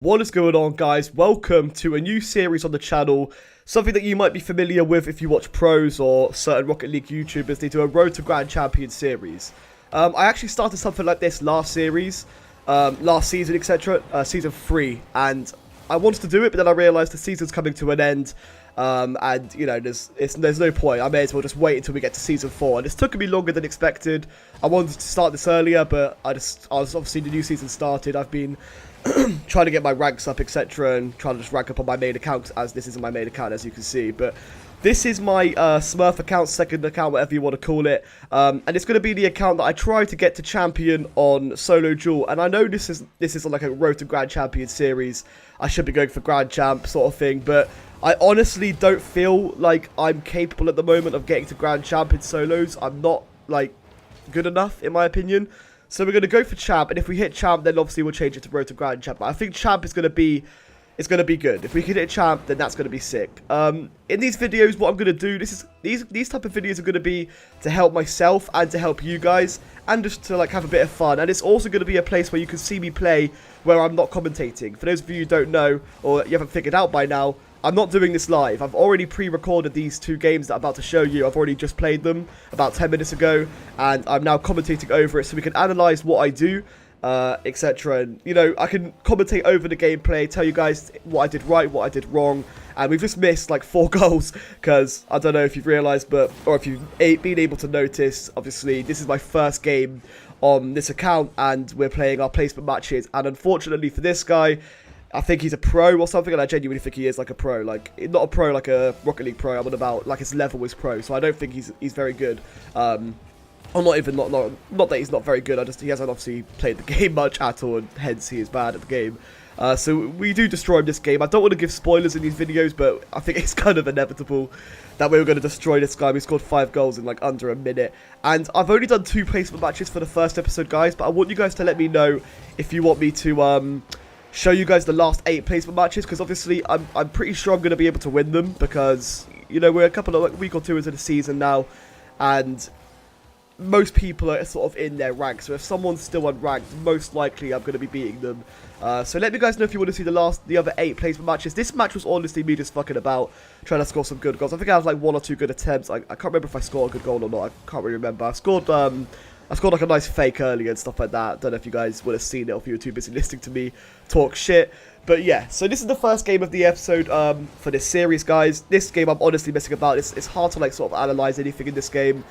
What is going on, guys? Welcome to a new series on the channel. Something that you might be familiar with if you watch pros or certain Rocket League YouTubers. They do a Road to Grand Champion series. I actually started something like this last season, etc. Season 3, and I wanted to do it, but then I realised the season's coming to an end. And you know, there's no point. I may as well just wait until we get to season 4. And it's taken me longer than expected. I wanted to start this earlier, but I was obviously the new season started. I've been trying to get my ranks up, etc., and trying to just rank up on my main account, as this isn't my main account, as you can see. But this is my Smurf account, second account, whatever you want to call it, and it's going to be the account that I try to get to champion on solo duel. And I know this is like a Road to Grand Champion series. I should be going for Grand Champ sort of thing, but I honestly don't feel like I'm capable at the moment of getting to Grand Champ in solos. I'm not like good enough, in my opinion. So we're going to go for Champ, and if we hit Champ, then obviously we'll change it to Road to Grand Champ. But I think Champ is going to be, it's going to be good. If we can hit Champ, then that's going to be sick. In these videos, what I'm going to do, these type of videos are going to be to help myself and to help you guys, and just to like have a bit of fun. And it's also going to be a place where you can see me play where I'm not commentating. For those of you who don't know, or you haven't figured out by now, I'm not doing this live. I've already pre-recorded these two games that I'm about to show you. I've already just played them about 10 minutes ago, and I'm now commentating over it so we can analyze what I do, etc. And, you know, I can commentate over the gameplay, tell you guys what I did right, what I did wrong, and we've just missed like 4 goals, because I don't know if you've realized, but, or if you've been able to notice, obviously, this is my first game on this account, and we're playing our placement matches, and unfortunately for this guy, I think he's a pro or something, and I genuinely think he is like a pro. Like, not a pro like a Rocket League pro, I'm on about, like, his level is pro, so I don't think he's very good. Or not that he's not very good, he hasn't obviously played the game much at all, and hence he is bad at the game. So we do destroy him this game. I don't want to give spoilers in these videos, but I think it's kind of inevitable that we were going to destroy this guy. We scored 5 goals in like under a minute. And I've only done 2 placement matches for the first episode, guys, but I want you guys to let me know if you want me to show you guys the last 8 placement matches, because obviously I'm pretty sure I'm going to be able to win them, because, you know, we're a couple of like week or 2 into the season now, and most people are sort of in their rank, so if someone's still unranked, most likely I'm going to be beating them. So let me guys know if you want to see the other 8 placement matches. This match was honestly me just fucking about, trying to score some good goals. I think I had like 1 or 2 good attempts. I can't remember if I scored a good goal or not. I can't really remember. I scored like a nice fake earlier and stuff like that. Don't know if you guys would have seen it, or if you were too busy listening to me talk shit. But yeah, so this is the first game of the episode for this series, guys. This game I'm honestly messing about. It's hard to like sort of analyze anything in this game,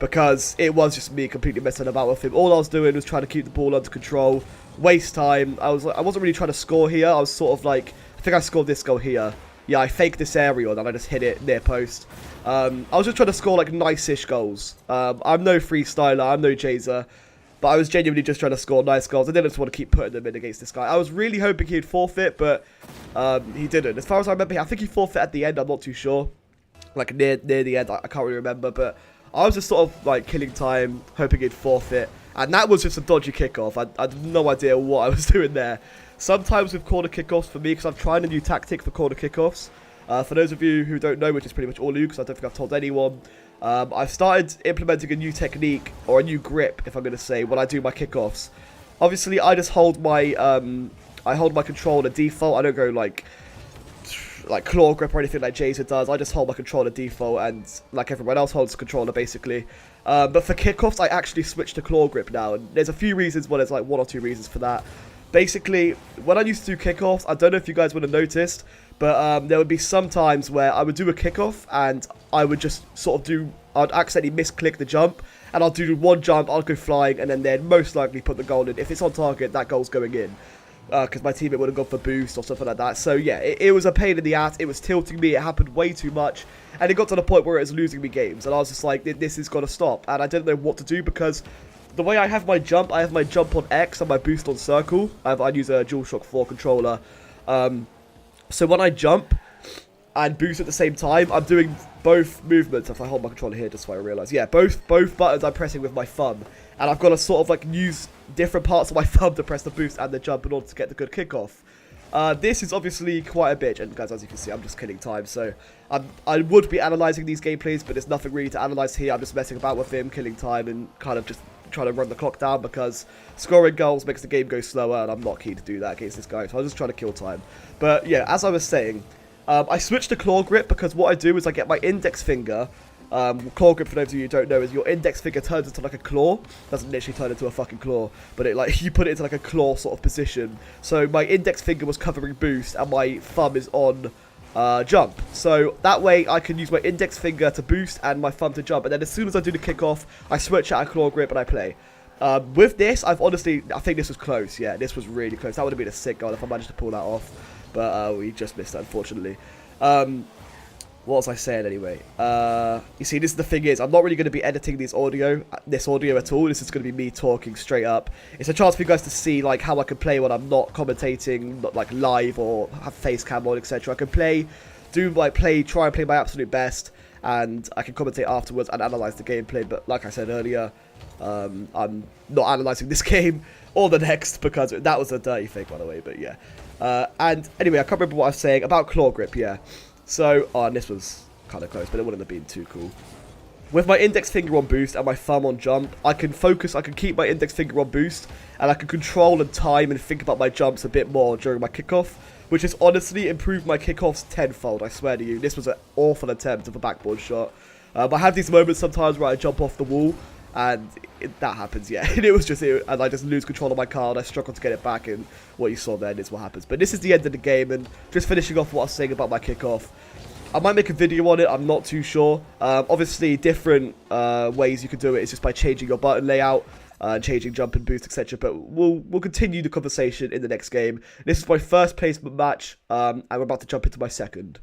because it was just me completely messing about with him. All I was doing was trying to keep the ball under control, waste time. I wasn't really trying to score here. I was sort of like, I think I scored this goal here. Yeah, I faked this aerial and then I just hit it near post. I was just trying to score like nice-ish goals. I'm no freestyler, I'm no chaser, but I was genuinely just trying to score nice goals. I didn't just want to keep putting them in against this guy. I was really hoping he'd forfeit, but he didn't. As far as I remember, I think he forfeit at the end. I'm not too sure. Like near the end, I can't really remember, but I was just sort of like killing time, hoping he'd forfeit, and that was just a dodgy kickoff. I had no idea what I was doing there. Sometimes with corner kickoffs for me, because I'm trying a new tactic for corner kickoffs. For those of you who don't know, which is pretty much all of you, because I don't think I've told anyone, I've started implementing a new technique, or a new grip, if I'm going to say, when I do my kickoffs. Obviously, I just hold my controller default. I don't go like claw grip or anything like Jason does. I just hold my controller default, and like everyone else holds the controller basically. But for kickoffs, I actually switched to claw grip now, and there's a few reasons. Well, there's like 1 or 2 reasons for that. Basically, when I used to do kickoffs, I don't know if you guys would have noticed, but there would be some times where I would do a kickoff and I would just sort of I'd accidentally misclick the jump, and I'll do 1 jump, I'll go flying, and then they'd most likely put the goal in. If it's on target, that goal's going in, because my teammate would have gone for boost or something like that. So yeah, it was a pain in the ass. It was tilting me. It happened way too much, and it got to the point where it was losing me games, and I was just like, this is got to stop, and I didn't know what to do, because the way I have my jump on X and my boost on circle. I use a DualShock 4 controller. So when I jump and boost at the same time, I'm doing both movements. If I hold my controller here, just so I realise. Yeah, both buttons I'm pressing with my thumb. And I've got to sort of like use different parts of my thumb to press the boost and the jump in order to get the good kickoff. This is obviously quite a bitch, and guys, as you can see, I'm just killing time, so I would be analysing these gameplays, but there's nothing really to analyse here. I'm just messing about with him, killing time, and kind of just trying to run the clock down because scoring goals makes the game go slower, and I'm not keen to do that against this guy, so I was just trying to kill time. But yeah, as I was saying, I switched to claw grip because what I do is I get my index finger. Claw grip, for those of you who don't know, is your index finger turns into like a claw. Doesn't literally turn into a fucking claw, but it like you put it into like a claw sort of position. So my index finger was covering boost, and my thumb is on jump. So that way I can use my index finger to boost and my thumb to jump. And then as soon as I do the kickoff, I switch out a claw grip and I play. With this, I think this was close. Yeah, this was really close. That would have been a sick goal if I managed to pull that off. But we just missed it, unfortunately. What was I saying anyway? You see, this is the thing is, I'm not really going to be editing this audio at all. This is going to be me talking straight up. It's a chance for you guys to see like how I can play when I'm not commentating, not like live or have face cam on, etc. I can try and play my absolute best, and I can commentate afterwards and analyze the gameplay. But like I said earlier, I'm not analyzing this game or the next because that was a dirty fake, by the way. But yeah, and anyway, I can't remember what I was saying about claw grip. Yeah. So, and this was kind of close, but it wouldn't have been too cool. With my index finger on boost and my thumb on jump, I can keep my index finger on boost, and I can control and time and think about my jumps a bit more during my kickoff, which has honestly improved my kickoffs tenfold, I swear to you. This was an awful attempt of a backboard shot. I have these moments sometimes where I jump off the wall, and that happens, yeah. And and I just lose control of my card. I struggle to get it back, and what you saw then is what happens. But this is the end of the game, and just finishing off what I was saying about my kickoff. I might make a video on it, I'm not too sure. Obviously, different ways you can do it is just by changing your button layout, changing jump and boost, etc. But we'll continue the conversation in the next game. This is my first placement match, and we're about to jump into my second.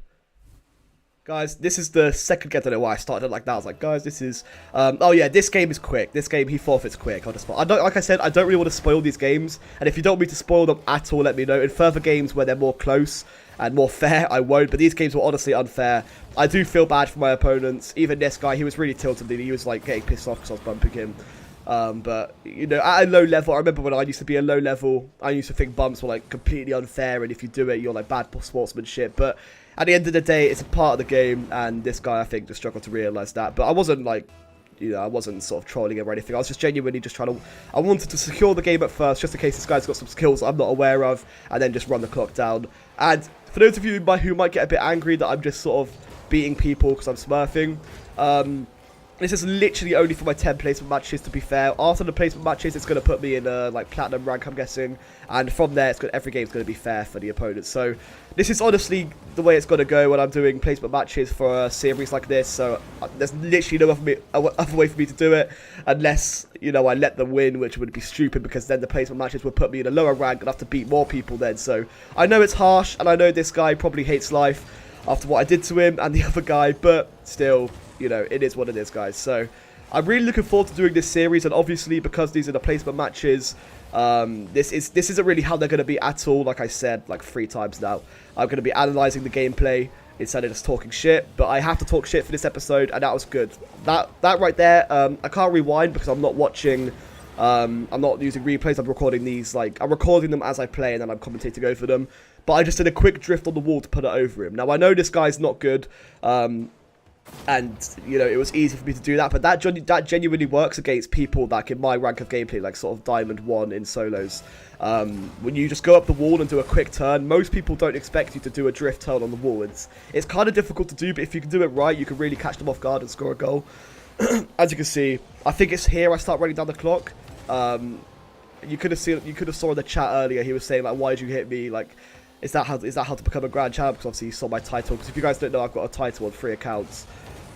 Guys, this is the second game. I don't know why I started it like that. I was like, guys, this is... oh, yeah, this game is quick. This game, he forfeits quick. Like I said, I don't really want to spoil these games. And if you don't want me to spoil them at all, let me know. In further games where they're more close and more fair, I won't. But these games were honestly unfair. I do feel bad for my opponents. Even this guy, he was really tilted. He was, like, getting pissed off because I was bumping him. But, you know, at a low level, I remember when I used to be a low level, I used to think bumps were, like, completely unfair. And if you do it, you're, like, bad sportsmanship. But... at the end of the day, it's a part of the game, and this guy, I think, just struggled to realise that. But I wasn't, like, you know, I wasn't sort of trolling him or anything. I was just genuinely just trying to... I wanted to secure the game at first, just in case this guy's got some skills I'm not aware of, and then just run the clock down. And for those of you who might get a bit angry that I'm just sort of beating people because I'm smurfing, this is literally only for my 10 placement matches, to be fair. After the placement matches, it's going to put me in like platinum rank, I'm guessing. And from there, every game's going to be fair for the opponents. So this is honestly the way it's going to go when I'm doing placement matches for a series like this. So there's literally no other way for me to do it. Unless, you know, I let them win, which would be stupid because then the placement matches would put me in a lower rank and I have to beat more people then. So I know it's harsh, and I know this guy probably hates life after what I did to him and the other guy. But still... you know, it is what it is, guys. So I'm really looking forward to doing this series, and obviously because these are the placement matches, this isn't really how they're going to be at all. Like I said, like 3 times now, I'm going to be analysing the gameplay instead of just talking shit. But I have to talk shit for this episode, and that was good. That right there, I can't rewind because I'm not watching. I'm not using replays. I'm recording these, like, I'm recording them as I play, and then I'm commentating over them. But I just did a quick drift on the wall to put it over him. Now I know this guy's not good. And, you know, it was easy for me to do that. But that genuinely works against people like in my rank of gameplay, like sort of Diamond 1 in solos. When you just go up the wall and do a quick turn, most people don't expect you to do a drift turn on the wall. It's kind of difficult to do, but if you can do it right, you can really catch them off guard and score a goal. As you can see, I think it's here I start running down the clock. You could have saw in the chat earlier, he was saying, like, why did you hit me? Like... Is that how to become a grand champ? Because obviously you saw my title. Because if you guys don't know, I've got a title on 3 accounts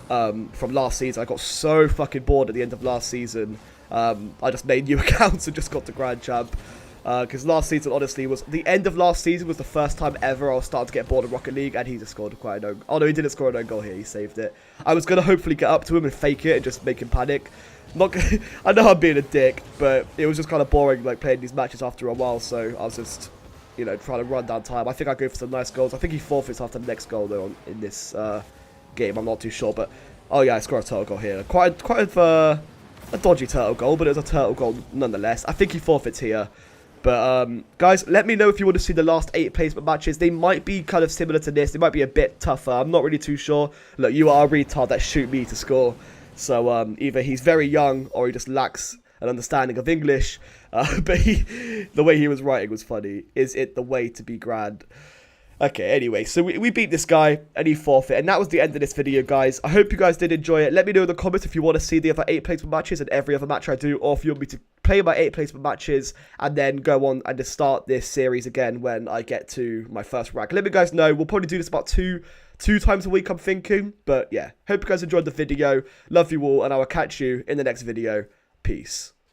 from last season. I got so fucking bored at the end of last season. I just made new accounts and just got to grand champ. Because last season, honestly, was the end of last season was the first time ever I was starting to get bored of Rocket League, and he just scored quite an own. Oh no, he didn't score an own goal here. He saved it. I was gonna hopefully get up to him and fake it and just make him panic. I know I'm being a dick, but it was just kind of boring, like playing these matches after a while. So I was just, you know, trying to run down time. I think I go for some nice goals. I think he forfeits after the next goal, though, in this game. I'm not too sure, but... oh, yeah, I scored a turtle goal here. Quite a dodgy turtle goal, but it was a turtle goal nonetheless. I think he forfeits here. But, guys, let me know if you want to see the last 8 placement matches. They might be kind of similar to this. They might be a bit tougher. I'm not really too sure. Look, you are a retard that shoot me to score. So, either he's very young or he just lacks an understanding of English, but the way he was writing was funny. Is it the way to be grand? Okay, anyway, so we beat this guy, and he forfeit, and that was the end of this video, guys. I hope you guys did enjoy it. Let me know in the comments if you want to see the other 8 placement matches and every other match I do, or if you want me to play my 8 placement matches and then go on and just start this series again when I get to my first rank. Let me guys know. We'll probably do this about two times a week, I'm thinking. But yeah, hope you guys enjoyed the video. Love you all, and I will catch you in the next video. Peace.